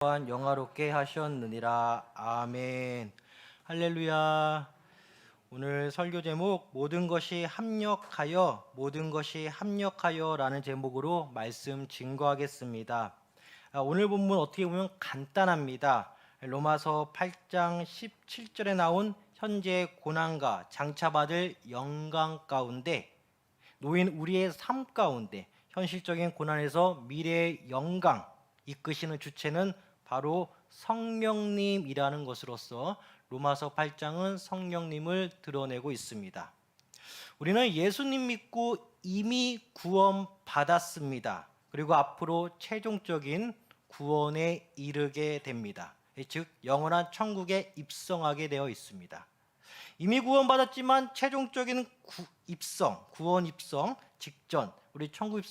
또한 영화롭게 하셨느니라. 아멘. 할렐루야. 오늘 설교 제목 모든 것이 합력하여라는 제목으로 말씀 증거하겠습니다. 오늘 본문 어떻게 보면 간단합니다. 로마서 8장 17절에 나온 현재의 고난과 장차받을 영광 가운데 놓인 우리의 삶 가운데 현실적인 고난에서 미래의 영광 이끄시는 주체는 바로 성령님이라는 것으로서 로마서 8장은 성령님을 드러내고 있습니다. 우리는 예수님 믿고 이미 구원 받았습니다. 그리고 앞으로 최종적인 구원에 이르게 됩니다. 즉 영원한 천국에 입성하게 되어 있습니다. 이미 구원받았지만 최종적인 구원 입성 직전, 우리 천국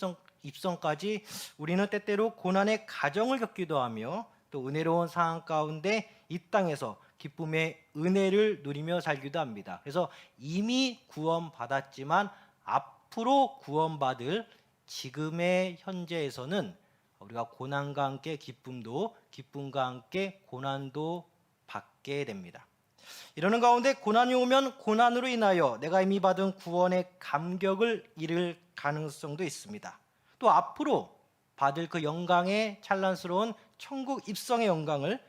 입성까지 우리는 때때로 고난의 가정을 겪기도 하며 또 은혜로운 상황 가운데 이 땅에서 기쁨의 은혜를 누리며 살기도 합니다. 그래서 이미 구원받았지만 앞으로 구원받을 지금의 현재에서는 우리가 고난과 함께 기쁨과 함께 고난도 받게 됩니다. 이러는 가운데 고난이 오면 고난으로 인하여 내가 이미 받은 구원의 감격을 잃을 가능성도 있습니다. 또 앞으로 받을 그 영광의 찬란스러운 천국 입성의 영광을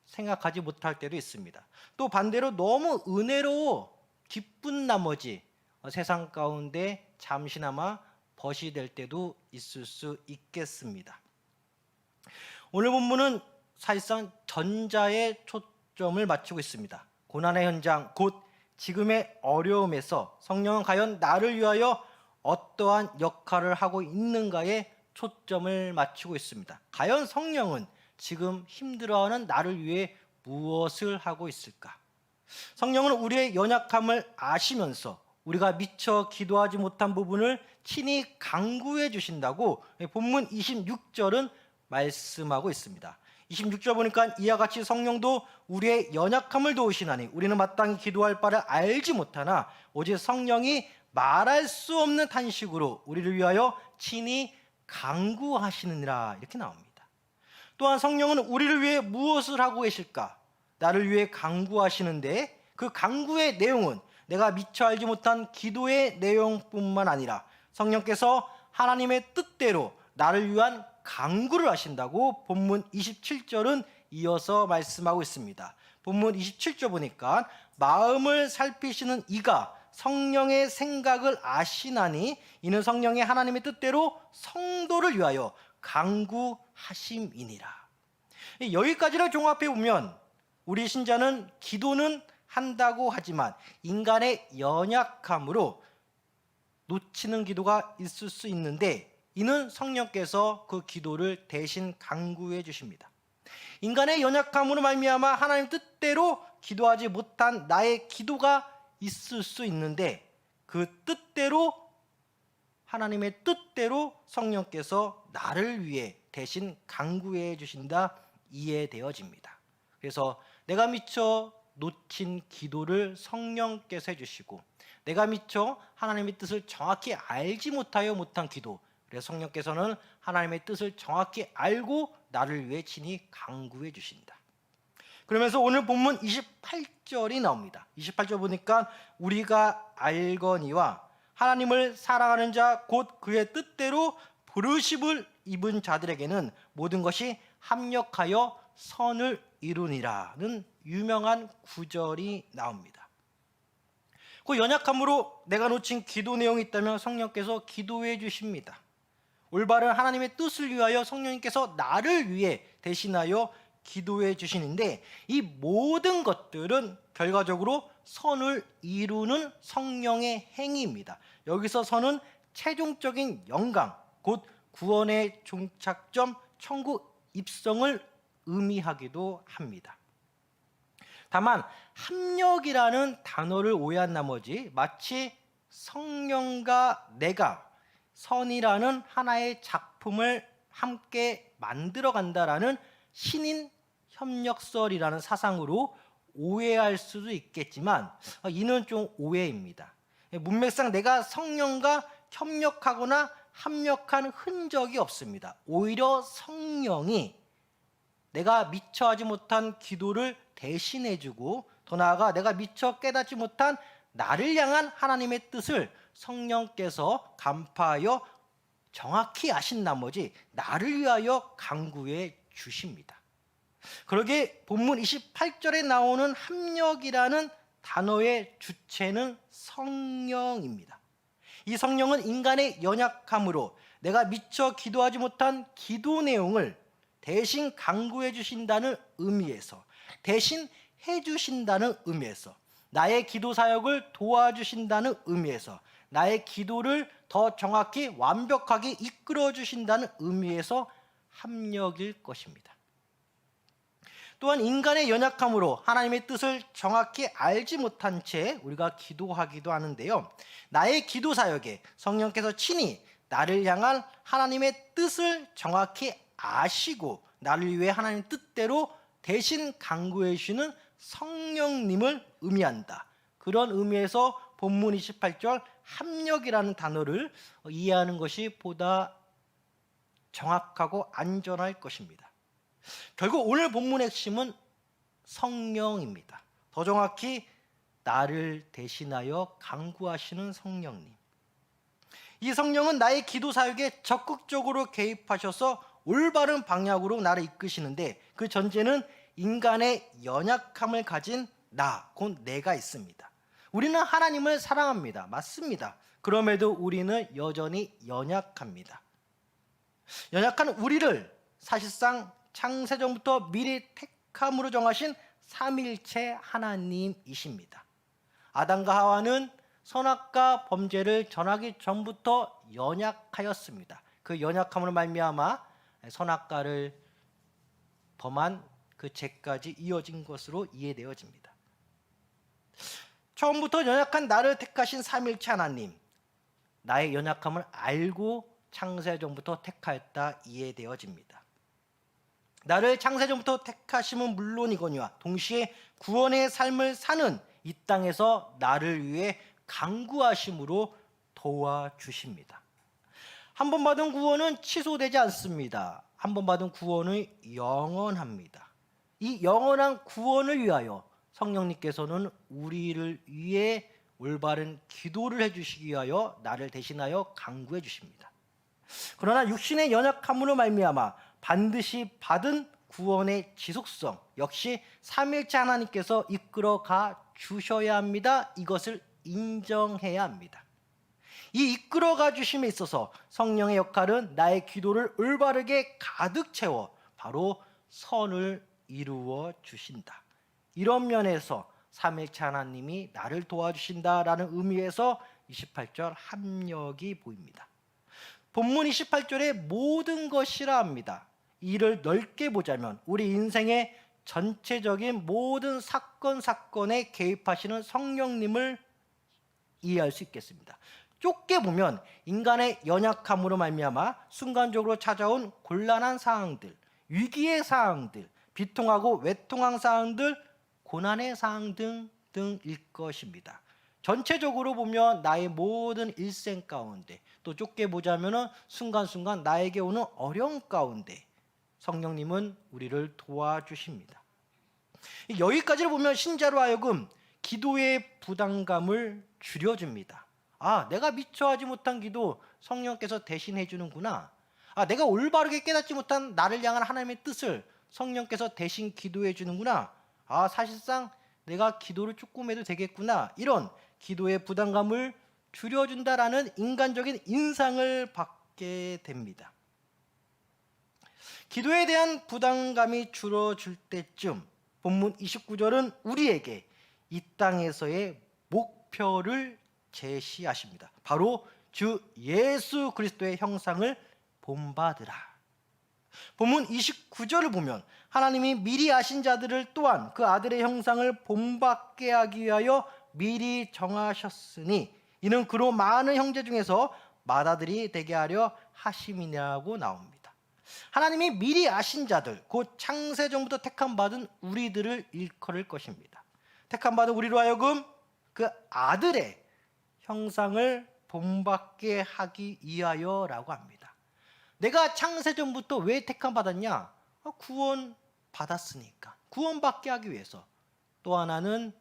생각하지 못할 때도 있습니다. 또 반대로 너무 은혜로워 기쁜 나머지 세상 가운데 잠시나마 벗이 될 때도 있을 수 있겠습니다. 오늘 본문은 사실상 전자에 초점을 맞추고 있습니다. 고난의 현장, 곧 지금의 어려움에서 성령은 과연 나를 위하여 어떠한 역할을 하고 있는가에 초점을 맞추고 있습니다. 과연 성령은 지금 힘들어하는 나를 위해 무엇을 하고 있을까? 성령은 우리의 연약함을 아시면서 우리가 미처 기도하지 못한 부분을 친히 간구해 주신다고 본문 26절은 말씀하고 있습니다. 26절 보니까 이와 같이 성령도 우리의 연약함을 도우시나니 우리는 마땅히 기도할 바를 알지 못하나 오직 성령이 말할 수 없는 탄식으로 우리를 위하여 친히 간구하시느니라, 이렇게 나옵니다. 또한 성령은 우리를 위해 무엇을 하고 계실까? 나를 위해 간구하시는데 그 간구의 내용은 내가 미처 알지 못한 기도의 내용뿐만 아니라 성령께서 하나님의 뜻대로 나를 위한 간구를 하신다고 본문 27절은 이어서 말씀하고 있습니다. 본문 27절 보니까 마음을 살피시는 이가 성령의 생각을 아시나니 이는 성령의 하나님의 뜻대로 성도를 위하여 간구하심이니라. 여기까지를 종합해 보면 우리 신자는 기도는 한다고 하지만 인간의 연약함으로 놓치는 기도가 있을 수 있는데 이는 성령께서 그 기도를 대신 간구해 주십니다. 인간의 연약함으로 말미암아 하나님 뜻대로 기도하지 못한 나의 기도가 있을 수 있는데 그 뜻대로 하나님의 뜻대로 성령께서 나를 위해 대신 간구해 주신다 이해되어집니다. 그래서 내가 미처 놓친 기도를 성령께서 해주시고 내가 미처 하나님의 뜻을 정확히 알지 못한 기도, 그래서 성령께서는 하나님의 뜻을 정확히 알고 나를 위해 친히 간구해 주신다. 그러면서 오늘 본문 28절이 나옵니다. 28절 보니까 우리가 알거니와 하나님을 사랑하는 자 곧 그의 뜻대로 부르심을 입은 자들에게는 모든 것이 합력하여 선을 이루니라는 유명한 구절이 나옵니다. 그 연약함으로 내가 놓친 기도 내용이 있다면 성령께서 기도해 주십니다. 올바른 하나님의 뜻을 위하여 성령님께서 나를 위해 대신하여 기도해 주시는데 이 모든 것들은 결과적으로 선을 이루는 성령의 행위입니다. 여기서 선은 최종적인 영광, 곧 구원의 종착점 천국 입성을 의미하기도 합니다. 다만 합력이라는 단어를 오해한 나머지 마치 성령과 내가 선이라는 하나의 작품을 함께 만들어간다라는 신인 협력설이라는 사상으로 오해할 수도 있겠지만 이는 좀 오해입니다. 문맥상 내가 성령과 협력하거나 합력한 흔적이 없습니다. 오히려 성령이 내가 미처 하지 못한 기도를 대신해주고, 더 나아가 내가 미처 깨닫지 못한 나를 향한 하나님의 뜻을 성령께서 간파하여 정확히 아신 나머지 나를 위하여 간구해 주십니다. 그러게 본문 28절에 나오는 합력이라는 단어의 주체는 성령입니다. 이 성령은 인간의 연약함으로 내가 미처 기도하지 못한 기도 내용을 대신 간구해 주신다는 의미에서, 대신 해 주신다는 의미에서, 나의 기도 사역을 도와주신다는 의미에서, 나의 기도를 더 정확히 완벽하게 이끌어 주신다는 의미에서 합력일 것입니다. 또한 인간의 연약함으로 하나님의 뜻을 정확히 알지 못한 채 우리가 기도하기도 하는데요. 나의 기도 사역에 성령께서 친히 나를 향한 하나님의 뜻을 정확히 아시고 나를 위해 하나님 뜻대로 대신 간구해 주시는 성령님을 의미한다. 그런 의미에서 본문 28절 합력이라는 단어를 이해하는 것이 보다 정확하고 안전할 것입니다. 결국 오늘 본문의 핵심은 성령입니다. 더 정확히 나를 대신하여 간구하시는 성령님. 이 성령은 나의 기도 사역에 적극적으로 개입하셔서 올바른 방향으로 나를 이끄시는데, 그 전제는 인간의 연약함을 가진 나, 곧 내가 있습니다. 우리는 하나님을 사랑합니다. 맞습니다. 그럼에도 우리는 여전히 연약합니다. 연약한 우리를 사실상 창세전부터 미리 택함으로 정하신 삼일체 하나님이십니다. 아담과 하와는 선악과 범죄를 전하기 전부터 연약하였습니다. 그 연약함으로 말미암아 선악과를 범한 그 죄까지 이어진 것으로 이해되어집니다. 처음부터 연약한 나를 택하신 삼일체 하나님, 나의 연약함을 알고 창세전부터 택하였다 이해되어집니다. 나를 창세전부터 택하심은 물론이거니와 동시에 구원의 삶을 사는 이 땅에서 나를 위해 간구하심으로 도와주십니다. 한 번 받은 구원은 취소되지 않습니다. 한 번 받은 구원은 영원합니다. 이 영원한 구원을 위하여 성령님께서는 우리를 위해 올바른 기도를 해주시기 위하여 나를 대신하여 간구해 주십니다. 그러나 육신의 연약함으로 말미암아 반드시 받은 구원의 지속성 역시 삼일체 하나님께서 이끌어가 주셔야 합니다. 이것을 인정해야 합니다. 이 이끌어가 주심에 있어서 성령의 역할은 나의 기도를 올바르게 가득 채워 바로 선을 이루어 주신다. 이런 면에서 삼일체 하나님이 나를 도와주신다라는 의미에서 28절 합력이 보입니다. 본문 28절에 모든 것이라 합니다. 이를 넓게 보자면 우리 인생의 전체적인 모든 사건에 개입하시는 성령님을 이해할 수 있겠습니다. 좁게 보면 인간의 연약함으로 말미암아 순간적으로 찾아온 곤란한 상황들, 위기의 상황들, 비통하고 외통한 상황들, 고난의 상황 등일 것입니다. 전체적으로 보면 나의 모든 일생 가운데, 또 좁게 보자면 순간순간 나에게 오는 어려움 가운데 성령님은 우리를 도와주십니다. 여기까지를 보면 신자로 하여금 기도의 부담감을 줄여줍니다. 아, 내가 미처 하지 못한 기도 성령께서 대신해 주는구나. 아, 내가 올바르게 깨닫지 못한 나를 향한 하나님의 뜻을 성령께서 대신 기도해 주는구나. 아, 사실상 내가 기도를 조금 해도 되겠구나. 이런 기도의 부담감을 줄여준다라는 인간적인 인상을 받게 됩니다. 기도에 대한 부담감이 줄어들 때쯤 본문 29절은 우리에게 이 땅에서의 목표를 제시하십니다. 바로 주 예수 그리스도의 형상을 본받으라. 본문 29절을 보면 하나님이 미리 아신 자들을 또한 그 아들의 형상을 본받게 하기 위하여 미리 정하셨으니 이는 그로 많은 형제 중에서 맏아들이 되게 하려 하심이냐고 나옵니다. 하나님이 미리 아신 자들, 곧 창세전부터 택함받은 우리들을 일컬을 것입니다. 택함받은 우리로 하여금 그 아들의 형상을 본받게 하기 위하여라고 합니다. 내가 창세전부터 왜 택함받았냐? 구원 받았으니까 구원받게 하기 위해서, 또 하나는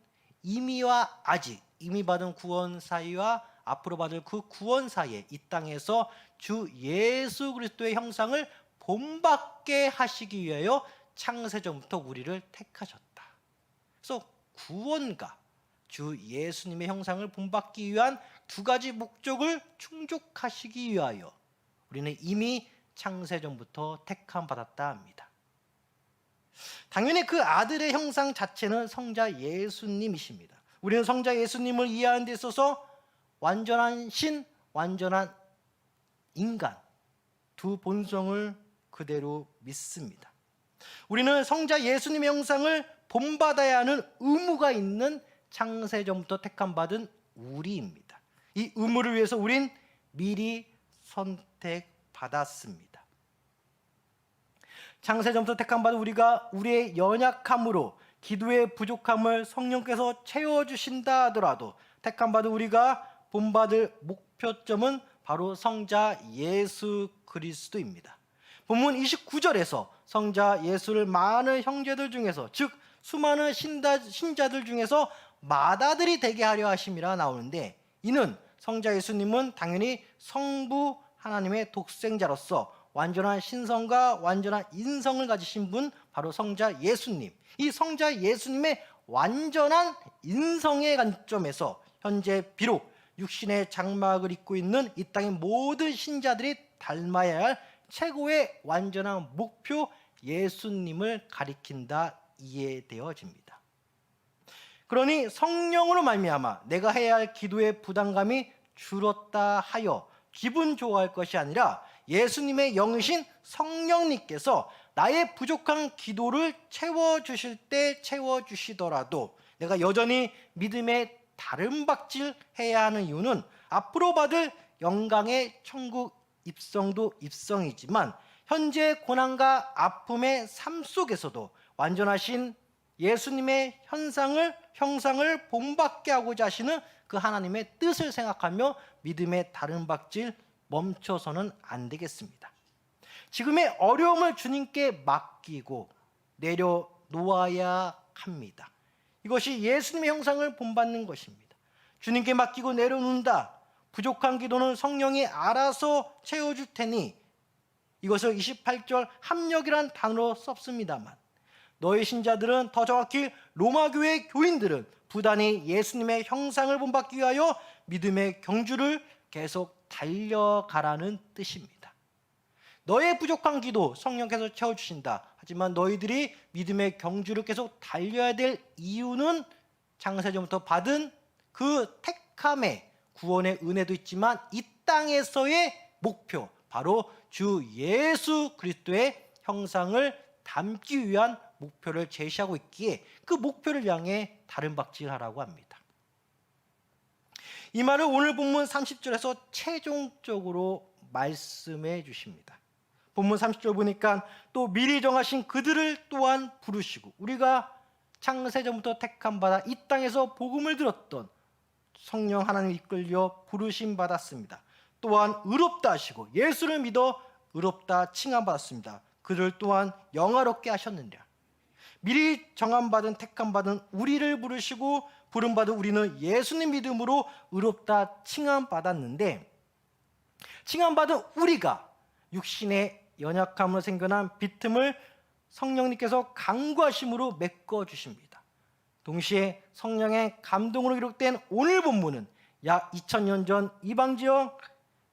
이미와 아직, 이미 받은 구원 사이와 앞으로 받을 그 구원 사이에 이 땅에서 주 예수 그리스도의 형상을 본받게 하시기 위하여 창세전부터 우리를 택하셨다. 그래서 구원과 주 예수님의 형상을 본받기 위한 두 가지 목적을 충족하시기 위하여 우리는 이미 창세전부터 택함 받았다 합니다. 당연히 그 아들의 형상 자체는 성자 예수님이십니다. 우리는 성자 예수님을 이해하는 데 있어서 완전한 신, 완전한 인간 두 본성을 그대로 믿습니다. 우리는 성자 예수님의 형상을 본받아야 하는 의무가 있는 창세전부터 택함 받은 우리입니다. 이 의무를 위해서 우린 미리 선택받았습니다. 창세전부터 택함 받은 우리가 우리의 연약함으로 기도의 부족함을 성령께서 채워주신다 하더라도 택함 받은 우리가 본받을 목표점은 바로 성자 예수 그리스도입니다. 본문 29절에서 성자 예수를 많은 형제들 중에서, 즉 수많은 신자들 중에서 맏아들이 되게 하려 하심이라 나오는데, 이는 성자 예수님은 당연히 성부 하나님의 독생자로서 완전한 신성과 완전한 인성을 가지신 분, 바로 성자 예수님. 이 성자 예수님의 완전한 인성의 관점에서 현재 비록 육신의 장막을 입고 있는 이 땅의 모든 신자들이 닮아야 할 최고의 완전한 목표 예수님을 가리킨다 이해되어집니다. 그러니 성령으로 말미암아 내가 해야 할 기도의 부담감이 줄었다 하여 기분 좋아할 것이 아니라 예수님의 영이신 성령님께서 나의 부족한 기도를 채워주실 때 채워주시더라도 내가 여전히 믿음의 다름박질 해야 하는 이유는 앞으로 받을 영광의 천국 입성도 입성이지만 현재 고난과 아픔의 삶 속에서도 완전하신 예수님의 형상을 본받게 하고자 하시는 그 하나님의 뜻을 생각하며 믿음의 다름박질 멈춰서는 안 되겠습니다. 지금의 어려움을 주님께 맡기고 내려놓아야 합니다. 이것이 예수님의 형상을 본받는 것입니다. 주님께 맡기고 내려놓는다. 부족한 기도는 성령이 알아서 채워줄 테니, 이것을 28절 합력이란 단어로 썼습니다만, 너희 신자들은, 더 정확히 로마교회 교인들은 부단히 예수님의 형상을 본받기 위하여 믿음의 경주를 계속 달려가라는 뜻입니다. 너의 부족한 기도 성령께서 채워주신다. 하지만 너희들이 믿음의 경주를 계속 달려야 될 이유는 창세전부터 받은 그 택함의 구원의 은혜도 있지만 이 땅에서의 목표, 바로 주 예수 그리스도의 형상을 담기 위한 목표를 제시하고 있기에 그 목표를 향해 다름박질하라고 합니다. 이 말을 오늘 본문 30절에서 최종적으로 말씀해 주십니다. 본문 30절 보니까 또 미리 정하신 그들을 또한 부르시고, 우리가 창세전부터 택함 받아 이 땅에서 복음을 들었던 성령 하나님 이끌려 부르심 받았습니다. 또한 의롭다 하시고 예수를 믿어 의롭다 칭함 받았습니다. 그들 또한 영화롭게 하셨느니라. 미리 정함받은 택함받은 우리를 부르시고 부름받은 우리는 예수님 믿음으로 의롭다 칭함받았는데, 칭함받은 우리가 육신의 연약함으로 생겨난 빈틈을 성령님께서 강구하심으로 메꿔주십니다. 동시에 성령의 감동으로 기록된 오늘 본문은 약 2000년 전 이방지역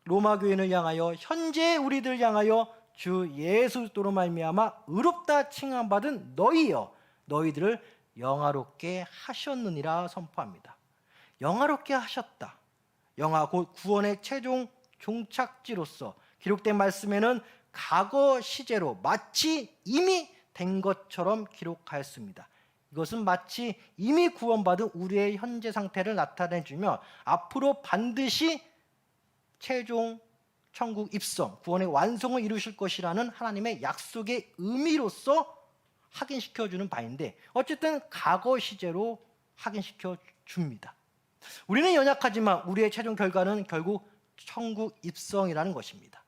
로마교인을 향하여, 현재 우리들 향하여 주 예수 그리스도로 말미암아 의롭다 칭함받은 너희여 너희들을 영화롭게 하셨느니라 선포합니다. 영화롭게 하셨다. 영화 곧 구원의 최종 종착지로서 기록된 말씀에는 과거 시제로 마치 이미 된 것처럼 기록하였습니다. 이것은 마치 이미 구원받은 우리의 현재 상태를 나타내주며 앞으로 반드시 최종 천국 입성, 구원의 완성을 이루실 것이라는 하나님의 약속의 의미로서 확인시켜주는 바인데, 어쨌든 과거 시제로 확인시켜 줍니다. 우리는 연약하지만 우리의 최종 결과는 결국 천국 입성이라는 것입니다.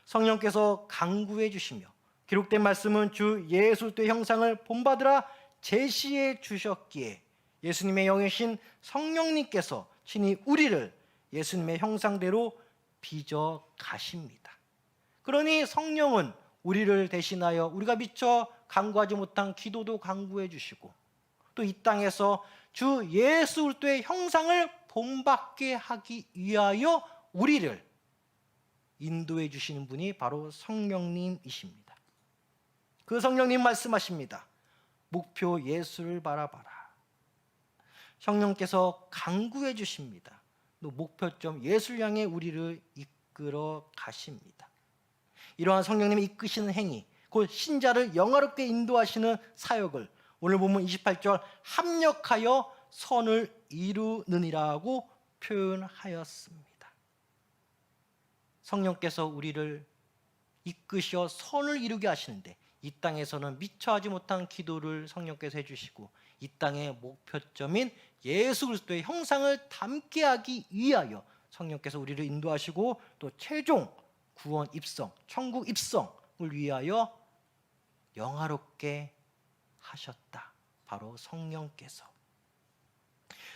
성령께서 강구해 주시며 기록된 말씀은 주 예수 그리스도의 형상을 본받으라 제시해 주셨기에 예수님의 영이신 성령님께서 친히 우리를 예수님의 형상대로 빚어 가십니다. 그러니 성령은 우리를 대신하여 우리가 미처 간구하지 못한 기도도 간구해 주시고, 또 이 땅에서 주 예수 그리스도의 형상을 본받게 하기 위하여 우리를 인도해 주시는 분이 바로 성령님이십니다. 그 성령님 말씀하십니다. 목표 예수를 바라봐라. 성령께서 간구해 주십니다. 또 목표점 예수를 향해 우리를 이끌어 가십니다. 이러한 성령님이 이끄시는 행위, 곧 신자를 영화롭게 인도하시는 사역을 오늘 보면 28절 합력하여 선을 이루느니라고 표현하였습니다. 성령께서 우리를 이끄셔 선을 이루게 하시는데, 이 땅에서는 미처 하지 못한 기도를 성령께서 해주시고, 이 땅의 목표점인 예수 그리스도의 형상을 담게 하기 위하여 성령께서 우리를 인도하시고, 또 최종 구원 입성, 천국 입성을 위하여 영화롭게 하셨다. 바로 성령께서.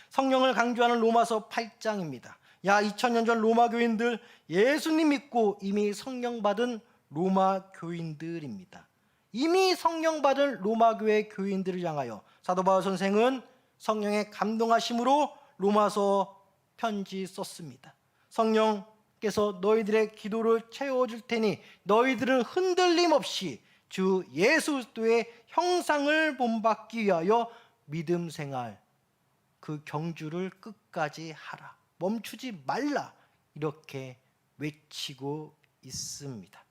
성령을 강조하는 로마서 8장입니다. 야 2000년 전 로마 교인들, 예수님 믿고 이미 성령 받은 로마 교인들입니다. 이미 성령 받은 로마 교회 교인들을 향하여 사도 바울 선생은 성령의 감동하심으로 로마서 편지 썼습니다. 성령께서 너희들의 기도를 채워줄 테니 너희들은 흔들림 없이 주 예수 그리스도의 형상을 본받기 위하여 믿음 생활, 그 경주를 끝까지 하라. 멈추지 말라. 이렇게 외치고 있습니다.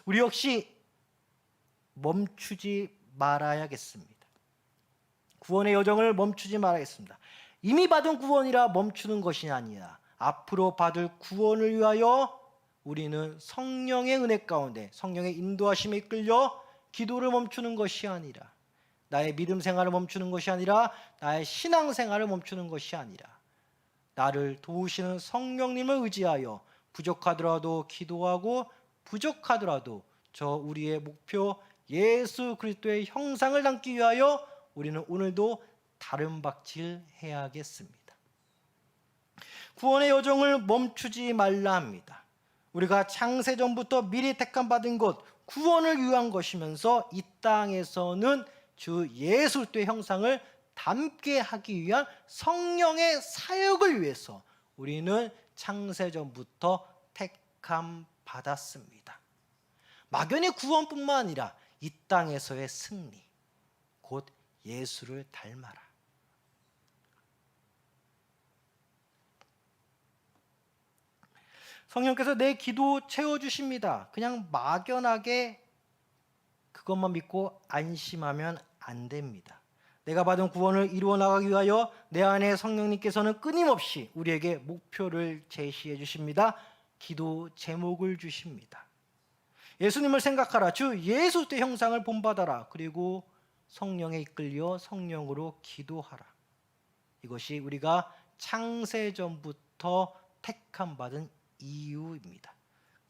우리 역시 멈추지 말아야겠습니다. 구원의 여정을 멈추지 말아야겠습니다. 이미 받은 구원이라 멈추는 것이 아니라 앞으로 받을 구원을 위하여 우리는 성령의 은혜 가운데 성령의 인도하심에 이끌려 기도를 멈추는 것이 아니라, 나의 믿음 생활을 멈추는 것이 아니라, 나의 신앙 생활을 멈추는 것이 아니라, 나를 도우시는 성령님을 의지하여 부족하더라도 기도하고, 부족하더라도 저 우리의 목표 예수 그리스도의 형상을 담기 위하여 우리는 오늘도 다른 박질 해야겠습니다. 구원의 여정을 멈추지 말라 합니다. 우리가 창세전부터 미리 택함 받은 것, 구원을 위한 것이면서 이 땅에서는 주 예수 그리스도의 형상을 담게 하기 위한 성령의 사역을 위해서 우리는 창세전부터 택함 받았습니다. 막연히 구원뿐만 아니라 이 땅에서의 승리, 곧 예수를 닮아라. 성령께서 내 기도 채워주십니다. 그냥 막연하게 그것만 믿고 안심하면 안 됩니다. 내가 받은 구원을 이루어 나가기 위하여 내 안에 성령님께서는 끊임없이 우리에게 목표를 제시해 주십니다. 기도 제목을 주십니다. 예수님을 생각하라. 주 예수 그리스도의 형상을 본받아라. 그리고 성령에 이끌려 성령으로 기도하라. 이것이 우리가 창세전부터 택함 받은 이유입니다.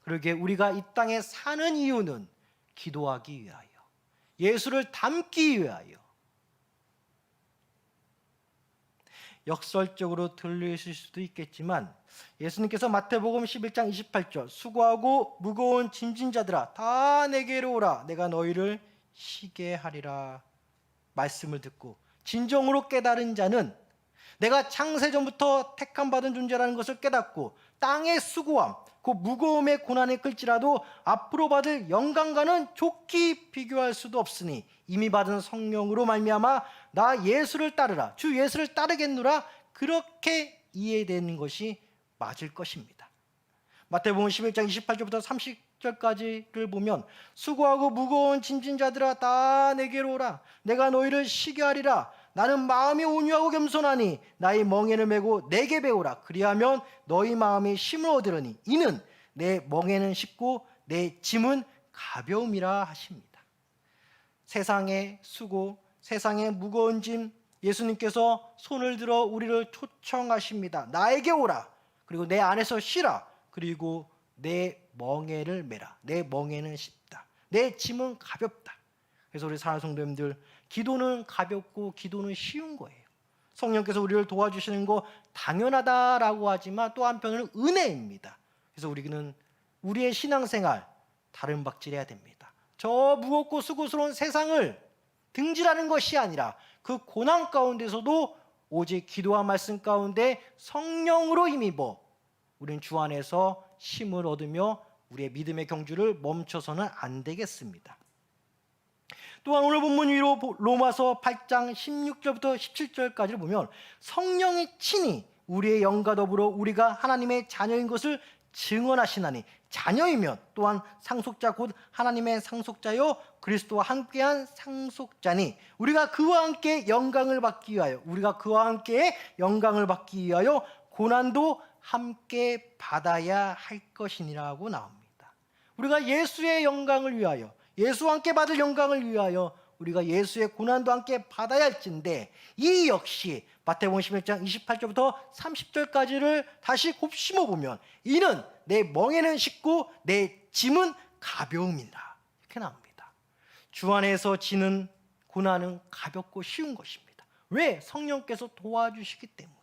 그러기에 우리가 이 땅에 사는 이유는 기도하기 위하여, 예수를 닮기 위하여. 역설적으로 들리실 수도 있겠지만 예수님께서 마태복음 11장 28절 수고하고 무거운 짐진 자들아 다 내게로 오라 내가 너희를 쉬게 하리라 말씀을 듣고 진정으로 깨달은 자는 내가 창세전부터 택함 받은 존재라는 것을 깨닫고 땅의 수고함, 그 무거움의 고난에 끌지라도 앞으로 받을 영광과는 좋게 비교할 수도 없으니 이미 받은 성령으로 말미암아 나 예수를 따르라, 주 예수를 따르겠노라, 그렇게 이해되는 것이 맞을 것입니다. 마태복음 11장 28절부터 30절까지를 보면 수고하고 무거운 짐진 자들아 다 내게로 오라 내가 너희를 쉬게 하리라 나는 마음이 온유하고 겸손하니 나의 멍에를 메고 내게 배우라 그리하면 너희 마음이 쉼을 얻으려니 이는 내 멍에는 쉽고 내 짐은 가벼움이라 하십니다. 세상의 수고, 세상의 무거운 짐, 예수님께서 손을 들어 우리를 초청하십니다. 나에게 오라. 그리고 내 안에서 쉬라. 그리고 내 멍에를 메라. 내 멍에는 쉽다. 내 짐은 가볍다. 그래서 우리 사랑하는 성도님들, 기도는 가볍고 기도는 쉬운 거예요. 성령께서 우리를 도와주시는 거 당연하다라고 하지만 또 한편으로는 은혜입니다. 그래서 우리는 우리의 신앙생활 다른 박질해야 됩니다. 저 무겁고 수고스러운 세상을 등질하는 것이 아니라 그 고난 가운데서도 오직 기도와 말씀 가운데 성령으로 힘입어 우리는 주 안에서 힘을 얻으며 우리의 믿음의 경주를 멈춰서는 안 되겠습니다. 또한 오늘 본문 위로 로마서 8장 16절부터 17절까지를 보면 성령이 친히 우리의 영과 더불어 우리가 하나님의 자녀인 것을 증언하시나니, 자녀이면 또한 상속자 곧 하나님의 상속자요 그리스도와 함께한 상속자니, 우리가 그와 함께 영광을 받기 위하여 고난도 함께 받아야 할 것이니라고 나옵니다. 우리가 예수의 영광을 위하여, 예수와 함께 받을 영광을 위하여 우리가 예수의 고난도 함께 받아야 할진데, 이 역시 마태복음 11장 28절부터 30절까지를 다시 곱씹어 보면 이는 내 멍에는 쉽고 내 짐은 가벼움이라 이렇게 나옵니다. 주 안에서 지는 고난은 가볍고 쉬운 것입니다. 왜? 성령께서 도와주시기 때문에.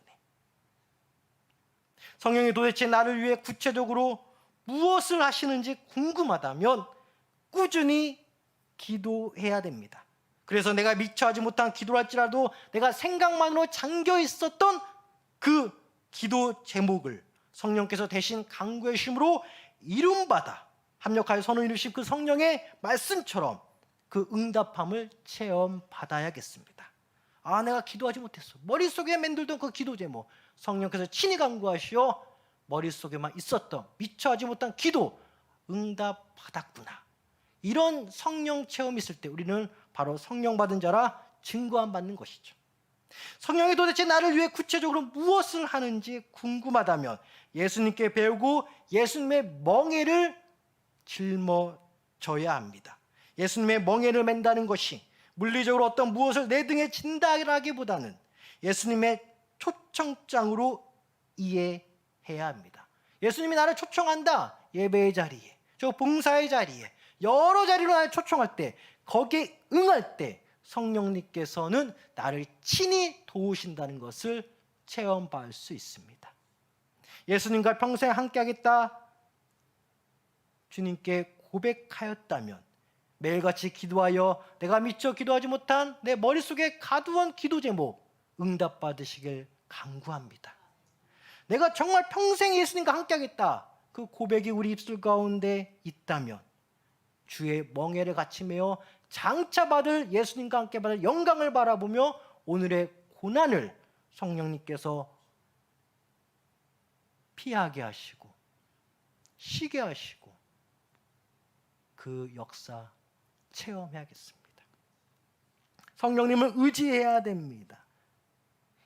성령이 도대체 나를 위해 구체적으로 무엇을 하시는지 궁금하다면 꾸준히 기도해야 됩니다. 그래서 내가 미처 하지 못한 기도를 할지라도 내가 생각만으로 잠겨 있었던 그 기도 제목을 성령께서 대신 강구의 힘으로 이름받아 합력하여 선을 이루신 그 성령의 말씀처럼 그 응답함을 체험받아야겠습니다. 아, 내가 기도하지 못했어. 머릿속에 맴돌던 그 기도 제목 성령께서 친히 강구하시어 머릿속에만 있었던 미처 하지 못한 기도 응답받았구나. 이런 성령 체험이 있을 때 우리는 바로 성령 받은 자라 증거함 받는 것이죠. 성령이 도대체 나를 위해 구체적으로 무엇을 하는지 궁금하다면 예수님께 배우고 예수님의 멍에를 짊어져야 합니다. 예수님의 멍에를 맨다는 것이 물리적으로 어떤 무엇을 내 등에 진다라기보다는 예수님의 초청장으로 이해해야 합니다. 예수님이 나를 초청한다. 예배의 자리에, 저 봉사의 자리에, 여러 자리로 나를 초청할 때, 거기에 응할 때 성령님께서는 나를 친히 도우신다는 것을 체험받을 수 있습니다. 예수님과 평생 함께하겠다 주님께 고백하였다면 매일같이 기도하여 내가 미처 기도하지 못한 내 머릿속에 가두었던 기도 제목 응답받으시길 간구합니다. 내가 정말 평생 예수님과 함께하겠다, 그 고백이 우리 입술 가운데 있다면 주의 멍에를 같이 메어 장차 받을 예수님과 함께 받을 영광을 바라보며 오늘의 고난을 성령님께서 피하게 하시고 쉬게 하시고 그 역사 체험해야겠습니다. 성령님을 의지해야 됩니다.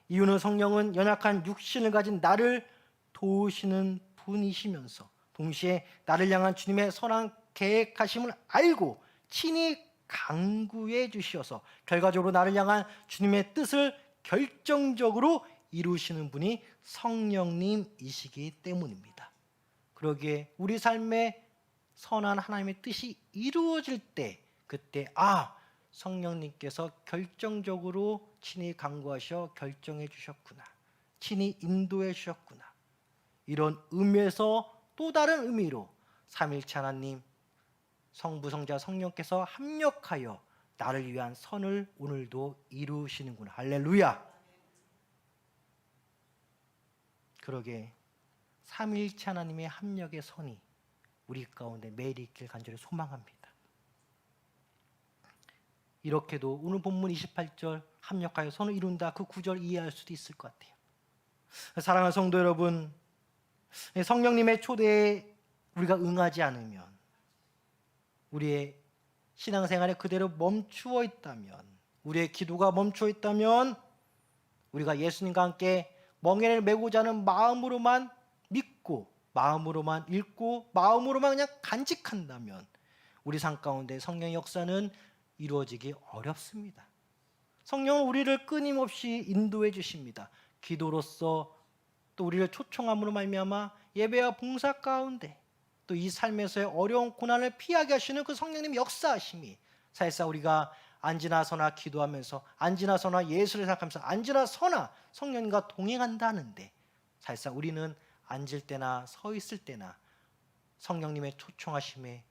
이유는 성령은 연약한 육신을 가진 나를 도우시는 분이시면서 동시에 나를 향한 주님의 선한 계획하심을 알고 친히 강구해 주시어서 결과적으로 나를 향한 주님의 뜻을 결정적으로 이루시는 분이 성령님이시기 때문입니다. 그러기에 우리 삶에 선한 하나님의 뜻이 이루어질 때 그때 성령님께서 결정적으로 친히 강구하셔 결정해 주셨구나, 친히 인도해 주셨구나, 이런 의미에서 또 다른 의미로 삼위일체 하나님 성부 성자 성령께서 합력하여 나를 위한 선을 오늘도 이루시는구나. 할렐루야. 그러게 삼위일체 하나님의 합력의 선이 우리 가운데 매일 있길 간절히 소망합니다. 이렇게도 오늘 본문 28절 합력하여 선을 이룬다, 그 구절 이해할 수도 있을 것 같아요. 사랑하는 성도 여러분, 성령님의 초대에 우리가 응하지 않으면, 우리의 신앙생활에 그대로 멈추어 있다면, 우리의 기도가 멈추어 있다면, 우리가 예수님과 함께 멍에를 메고자 하는 마음으로만 믿고 마음으로만 읽고 마음으로만 그냥 간직한다면 우리 삶 가운데 성령의 역사는 이루어지기 어렵습니다. 성령은 우리를 끊임없이 인도해 주십니다. 기도로서 또 우리를 초청함으로 말미암아 예배와 봉사 가운데 또 이 삶에서의 어려운 고난을 피하게 하시는 그 성령님의 역사하심이 사실상 우리가 앉으나 서나 기도하면서 앉으나 서나 예수를 생각하면서 앉으나 서나 성령님과 동행한다는데 사실상 우리는 앉을 때나 서 있을 때나 성령님의 초청하심에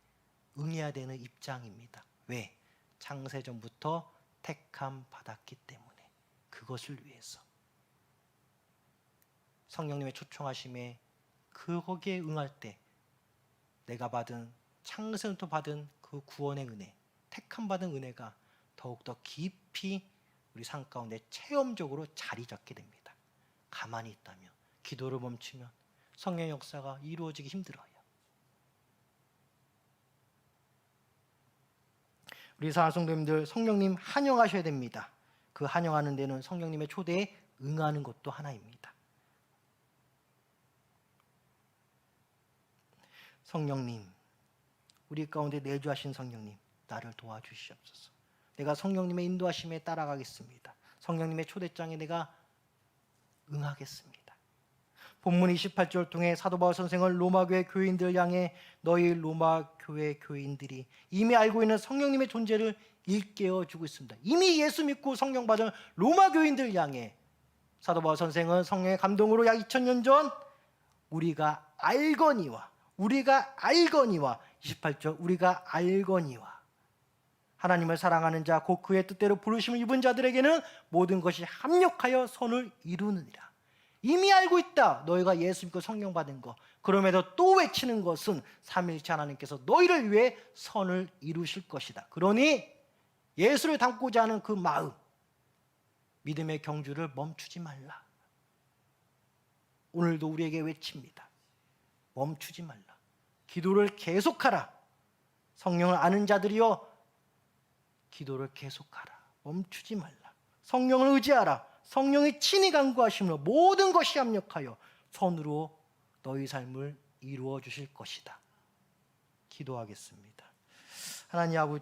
응해야 되는 입장입니다. 왜? 창세전부터 택함 받았기 때문에 그것을 위해서 성령님의 초청하심에 거기에 응할 때 내가 받은 창세전부터 받은 그 구원의 은혜, 택함 받은 은혜가 더욱더 깊이 우리 삶 가운데 체험적으로 자리 잡게 됩니다. 가만히 있다면, 기도를 멈추면 성령의 역사가 이루어지기 힘들어요. 우리 사랑하는 성도님들, 성령님 환영하셔야 됩니다. 그 환영하는 데는 성령님의 초대에 응하는 것도 하나입니다. 성령님, 우리 가운데 내주하신 성령님, 나를 도와주시옵소서. 내가 성령님의 인도하심에 따라가겠습니다. 성령님의 초대장에 내가 응하겠습니다. 본문 28절 통해 사도 바울 선생은 로마교회 교인들 향해 너희 로마교회 교인들이 이미 알고 있는 성령님의 존재를 일깨워주고 있습니다. 이미 예수 믿고 성령 받은 로마교인들 향해 사도 바울 선생은 성령의 감동으로 약 2000년 전 우리가 알거니와 28절 우리가 알거니와 하나님을 사랑하는 자 곧 그의 뜻대로 부르심을 입은 자들에게는 모든 것이 합력하여 선을 이루느니라. 이미 알고 있다. 너희가 예수 믿고 성령 받은 거. 그럼에도 또 외치는 것은 삼위일체 하나님께서 너희를 위해 선을 이루실 것이다. 그러니 예수를 닮고자 하는 그 마음, 믿음의 경주를 멈추지 말라. 오늘도 우리에게 외칩니다. 멈추지 말라. 기도를 계속하라. 성령을 아는 자들이여 기도를 계속하라. 멈추지 말라. 성령을 의지하라. 성령이 친히 간구하심으로 모든 것이 합력하여 선으로 너희 삶을 이루어 주실 것이다. 기도하겠습니다. 하나님 아버지,